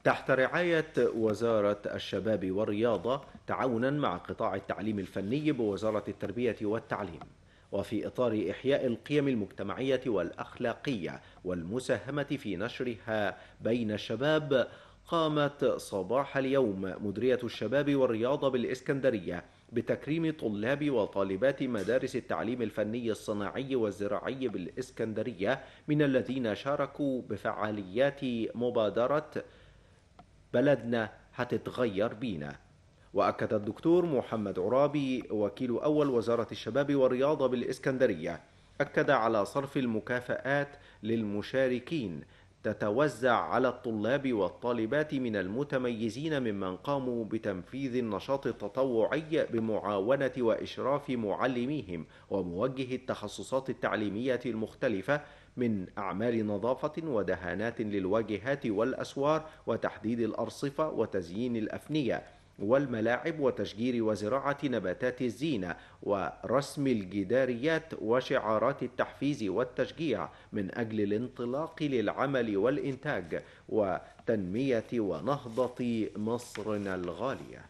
تحت رعاية وزارة الشباب والرياضة تعاونا مع قطاع التعليم الفني بوزارة التربية والتعليم، وفي إطار إحياء القيم المجتمعية والأخلاقية والمساهمة في نشرها بين الشباب، قامت صباح اليوم مديرية الشباب والرياضة بالإسكندرية بتكريم طلاب وطالبات مدارس التعليم الفني الصناعي والزراعي بالإسكندرية من الذين شاركوا بفعاليات مبادرة بلدنا هتتغير بينا. وأكد الدكتور محمد عرابي وكيل أول وزارة الشباب والرياضة بالإسكندرية أكد على صرف المكافآت للمشاركين تتوزع على الطلاب والطالبات من المتميزين ممن قاموا بتنفيذ النشاط التطوعي بمعاونة وإشراف معلميهم وموجه التخصصات التعليمية المختلفة من أعمال نظافة ودهانات للواجهات والأسوار وتحديد الأرصفة وتزيين الأفنية والملاعب وتشجير وزراعة نباتات الزينة ورسم الجداريات وشعارات التحفيز والتشجيع من أجل الانطلاق للعمل والإنتاج وتنمية ونهضة مصرنا الغالية.